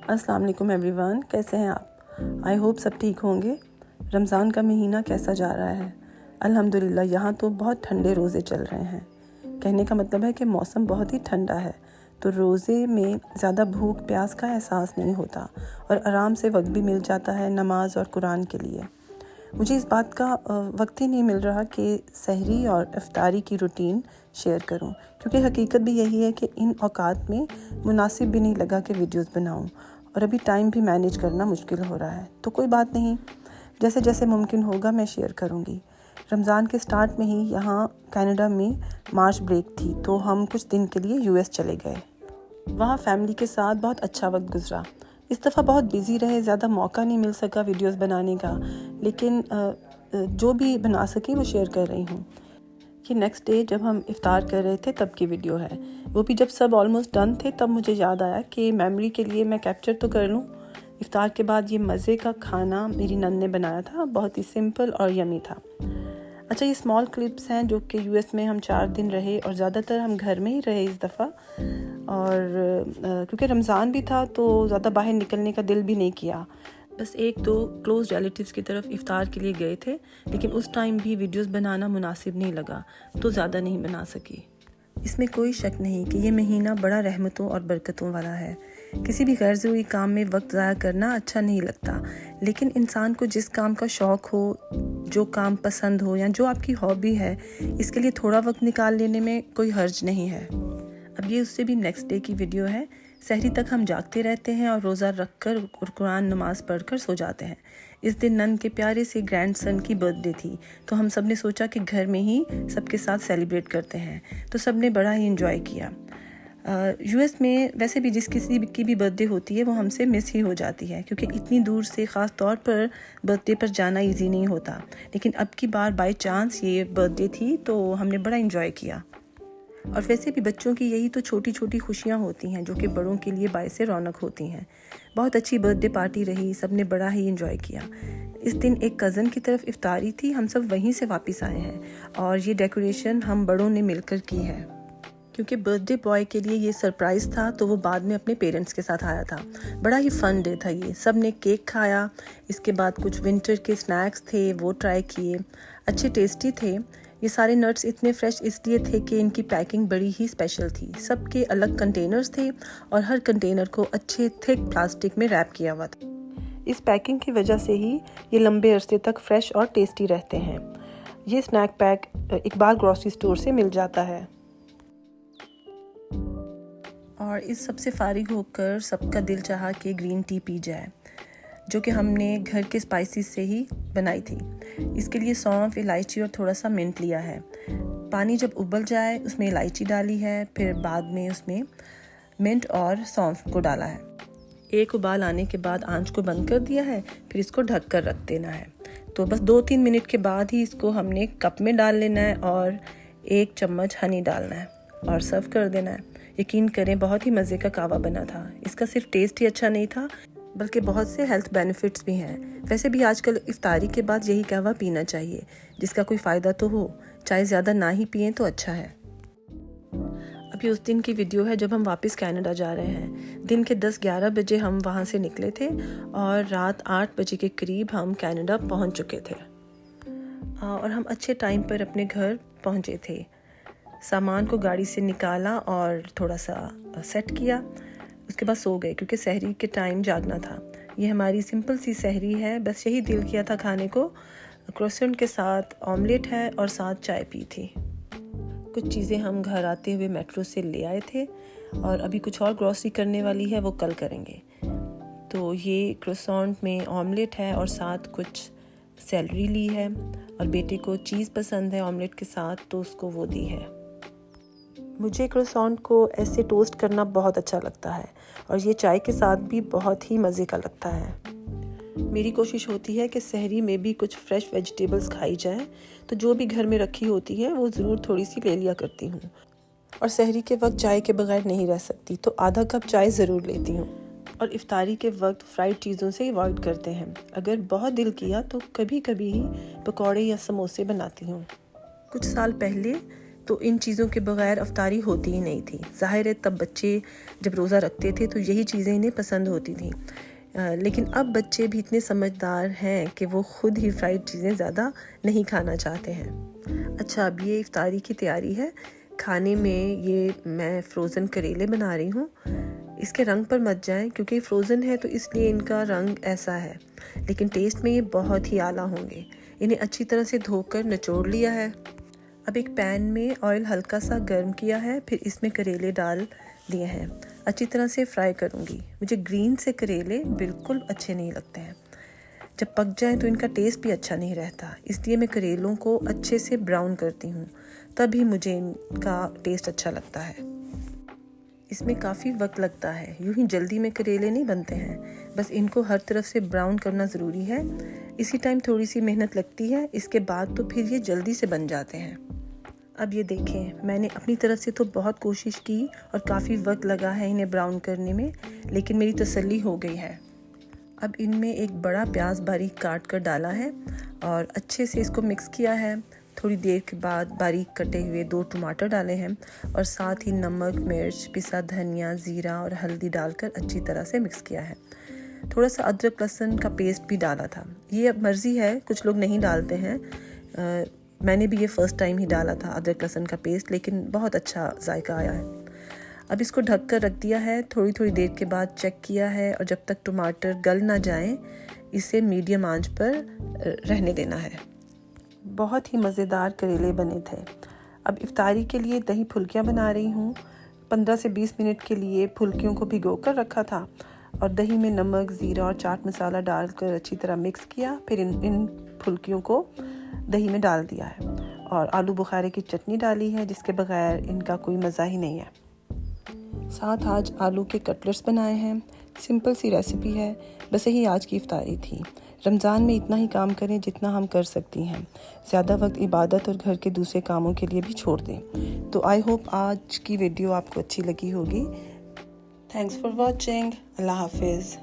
अस्सलाम वालेकुम एवरीवन, कैसे हैं आप? आई होप सब ठीक होंगे। रमज़ान का महीना कैसा जा रहा है? अल्हम्दुलिल्लाह यहाँ तो बहुत ठंडे रोज़े चल रहे हैं। कहने का मतलब है कि मौसम बहुत ही ठंडा है, तो रोज़े में ज़्यादा भूख प्यास का एहसास नहीं होता और आराम से वक्त भी मिल जाता है नमाज और कुरान के लिए। मुझे इस बात का वक्त ही नहीं मिल रहा कि सहरी और इफ्तारी की रूटीन शेयर करूं, क्योंकि हकीकत भी यही है कि इन औकात में मुनासिब भी नहीं लगा कि वीडियोस बनाऊं और अभी टाइम भी मैनेज करना मुश्किल हो रहा है। तो कोई बात नहीं, जैसे जैसे मुमकिन होगा मैं शेयर करूंगी। रमज़ान के स्टार्ट में ही यहाँ कनाडा में मार्च ब्रेक थी, तो हम कुछ दिन के लिए यूएस चले गए। वहाँ फैमिली के साथ बहुत अच्छा वक्त गुजरा। इस दफ़ा बहुत बिज़ी रहे, ज़्यादा मौका नहीं मिल सका वीडियोस बनाने का, लेकिन जो भी बना सके वो शेयर कर रही हूँ। कि नेक्स्ट डे जब हम इफ़्तार कर रहे थे तब की वीडियो है, वो भी जब सब ऑलमोस्ट डन थे तब मुझे याद आया कि मेमोरी के लिए मैं कैप्चर तो कर लूँ। इफ़्तार के बाद ये मज़े का खाना मेरी नन ने बनाया था, बहुत ही सिंपल और यमी था। अच्छा, ये स्मॉल क्लिप्स हैं जो कि यूएस में हम 4 दिन रहे और ज़्यादातर हम घर में ही रहे इस दफ़ा। और क्योंकि रमज़ान भी था तो ज़्यादा बाहर निकलने का दिल भी नहीं किया। बस 1-2 क्लोज रिलेटिव्स की तरफ इफ़्तार के लिए गए थे, लेकिन उस टाइम भी वीडियोस बनाना मुनासिब नहीं लगा, तो ज़्यादा नहीं बना सकी। इसमें कोई शक नहीं कि ये महीना बड़ा रहमतों और बरकतों वाला है। किसी भी गर्ज हुई काम में वक्त ज़ाया करना अच्छा नहीं लगता, लेकिन इंसान को जिस काम का शौक़ हो, जो काम पसंद हो या जो आपकी हॉबी है, इसके लिए थोड़ा वक्त निकाल लेने में कोई हर्ज नहीं है। अब ये उससे भी नेक्स्ट डे की वीडियो है। सहरी तक हम जागते रहते हैं और रोज़ा रख कर और कुरान नमाज़ पढ़ कर सो जाते हैं। इस दिन नन के प्यारे से ग्रैंडसन की बर्थडे थी, तो हम सब ने सोचा कि घर में ही सबके साथ सेलिब्रेट करते हैं, तो सब ने बड़ा ही इन्जॉय किया। यूएस में वैसे भी जिस किसी की भी बर्थडे होती है वो हमसे मिस ही हो जाती है, क्योंकि इतनी दूर से ख़ास तौर पर बर्थडे पर जाना इजी नहीं होता। लेकिन अब की बार बाय चांस ये बर्थडे थी तो हमने बड़ा इन्जॉय किया। और वैसे भी बच्चों की यही तो छोटी छोटी खुशियाँ होती हैं जो कि बड़ों के लिए बायसे रौनक होती हैं। बहुत अच्छी बर्थडे पार्टी रही, सब ने बड़ा ही इन्जॉय किया। इस दिन एक कज़न की तरफ इफ्तारी थी, हम सब वहीं से वापस आए हैं और ये डेकोरेशन हम बड़ों ने मिलकर की है, क्योंकि बर्थडे बॉय के लिए ये सरप्राइज़ था, तो वो बाद में अपने पेरेंट्स के साथ आया था। बड़ा ही फ़न डे था ये। सब ने केक खाया, इसके बाद कुछ विंटर के स्नैक्स थे वो ट्राई किए, अच्छे टेस्टी थे। ये सारे नट्स इतने फ्रेश इसलिए थे कि इनकी पैकिंग बड़ी ही स्पेशल थी। सबके अलग कंटेनर्स थे और हर कंटेनर को अच्छे थिक प्लास्टिक में रैप किया हुआ था। इस पैकिंग की वजह से ही ये लंबे अरसे तक फ्रेश और टेस्टी रहते हैं। ये snack pack Iqbal grocery store से मिल जाता है। और इस सब से फारिग होकर सबका दिल चाहा कि ग्रीन टी पी जाए, जो कि हमने घर के स्पाइसेस से ही बनाई थी। इसके लिए सौंफ, इलायची और थोड़ा सा मिंट लिया है। पानी जब उबल जाए उसमें इलायची डाली है, फिर बाद में उसमें मिंट और सौंफ को डाला है। एक उबाल आने के बाद आंच को बंद कर दिया है, फिर इसको ढक कर रख देना है। तो बस 2-3 मिनट के बाद ही इसको हमने कप में डाल लेना है और 1 चम्मच हनी डालना है और सर्व कर देना है। यकीन करें बहुत ही मज़े का कहवा बना था। इसका सिर्फ टेस्ट ही अच्छा नहीं था, बल्कि बहुत से हेल्थ बेनिफिट्स भी हैं। वैसे भी आजकल इफ्तारी के बाद यही कहवा पीना चाहिए, जिसका कोई फ़ायदा तो हो, चाहे ज़्यादा ना ही पिएं तो अच्छा है। अभी उस दिन की वीडियो है जब हम वापस कनाडा जा रहे हैं। दिन के 10-11 बजे हम वहाँ से निकले थे और रात 8 बजे के करीब हम कनाडा पहुँच चुके थे और हम अच्छे टाइम पर अपने घर पहुँचे थे। सामान को गाड़ी से निकाला और थोड़ा सा सेट किया, उसके बाद सो गए क्योंकि सहरी के टाइम जागना था। ये हमारी सिंपल सी सहरी है, बस यही दिल किया था खाने को। क्रोसेंट के साथ ऑमलेट है और साथ चाय पी थी। कुछ चीज़ें हम घर आते हुए मेट्रो से ले आए थे और अभी कुछ और ग्रॉसरी करने वाली है, वो कल करेंगे। तो ये क्रोसेंट में ऑमलेट है और साथ कुछ सेलरी ली है और बेटे को चीज़ पसंद है ऑमलेट के साथ, तो उसको वो दी है। मुझे क्रोसेंट को ऐसे टोस्ट करना बहुत अच्छा लगता है और ये चाय के साथ भी बहुत ही मज़े का लगता है। मेरी कोशिश होती है कि सहरी में भी कुछ फ्रेश वेजिटेबल्स खाई जाएं, तो जो भी घर में रखी होती है वो ज़रूर थोड़ी सी ले लिया करती हूँ। और सहरी के वक्त चाय के बगैर नहीं रह सकती, तो आधा कप चाय ज़रूर लेती हूँ। और इफ्तारी के वक्त फ्राइड चीज़ों से अवॉइड करते हैं। अगर बहुत दिल किया तो कभी कभी ही पकौड़े या समोसे बनाती हूँ। कुछ साल पहले तो इन चीज़ों के बगैर अफ्तारी होती ही नहीं थी। ज़ाहिर है तब बच्चे जब रोज़ा रखते थे तो यही चीज़ें इन्हें पसंद होती थी, लेकिन अब बच्चे भी इतने समझदार हैं कि वो ख़ुद ही फ्राइड चीज़ें ज़्यादा नहीं खाना चाहते हैं। अच्छा, अब ये इफ्तारी की तैयारी है। खाने में ये मैं फ्रोज़न करेले बना रही हूँ। इसके रंग पर मत जाएं क्योंकि फ्रोज़न है तो इसलिए इनका रंग ऐसा है, लेकिन टेस्ट में ये बहुत ही आला होंगे। इन्हें अच्छी तरह से धोकर निचोड़ लिया है। अब एक पैन में ऑयल हल्का सा गर्म किया है, फिर इसमें करेले डाल दिए हैं। अच्छी तरह से फ्राई करूँगी। मुझे ग्रीन से करेले बिल्कुल अच्छे नहीं लगते हैं। जब पक जाएं तो इनका टेस्ट भी अच्छा नहीं रहता, इसलिए मैं करेलों को अच्छे से ब्राउन करती हूँ, तभी मुझे इनका टेस्ट अच्छा लगता है। इसमें काफ़ी वक्त लगता है, यूँ ही जल्दी में करेले नहीं बनते हैं, बस इनको हर तरफ से ब्राउन करना ज़रूरी है। इसी टाइम थोड़ी सी मेहनत लगती है, इसके बाद तो फिर ये जल्दी से बन जाते हैं। अब ये देखें, मैंने अपनी तरफ से तो बहुत कोशिश की और काफ़ी वक्त लगा है इन्हें ब्राउन करने में, लेकिन मेरी तसल्ली हो गई है। अब इनमें एक बड़ा प्याज बारीक काट कर डाला है और अच्छे से इसको मिक्स किया है। थोड़ी देर के बाद बारीक कटे हुए 2 टमाटर डाले हैं और साथ ही नमक, मिर्च, पिसा धनिया, ज़ीरा और हल्दी डालकर अच्छी तरह से मिक्स किया है। थोड़ा सा अदरक लहसुन का पेस्ट भी डाला था। ये अब मर्ज़ी है, कुछ लोग नहीं डालते हैं। मैंने भी ये फ़र्स्ट टाइम ही डाला था अदरक लहसुन का पेस्ट, लेकिन बहुत अच्छा जायका आया है। अब इसको ढक कर रख दिया है। थोड़ी थोड़ी देर के बाद चेक किया है और जब तक टमाटर गल ना जाएं, इसे मीडियम आंच पर रहने देना है। बहुत ही मज़ेदार करेले बने थे। अब इफ्तारी के लिए दही फुल्कियाँ बना रही हूँ। 15 से 20 मिनट के लिए फुल्कियों को भिगो कर रखा था और दही में नमक, ज़ीरा और चाट मसाला डालकर अच्छी तरह मिक्स किया। फिर इन फुल्कियों को दही में डाल दिया है और आलू बुखारे की चटनी डाली है, जिसके बगैर इनका कोई मज़ा ही नहीं है। साथ आज आलू के कटलेट्स बनाए हैं। सिंपल सी रेसिपी है, बस यही आज की इफ्तारी थी। रमज़ान में इतना ही काम करें जितना हम कर सकती हैं। ज़्यादा वक्त इबादत और घर के दूसरे कामों के लिए भी छोड़ दें। तो आई होप आज की वीडियो आपको अच्छी लगी होगी। Thanks for watching. अल्लाह हाफिज़।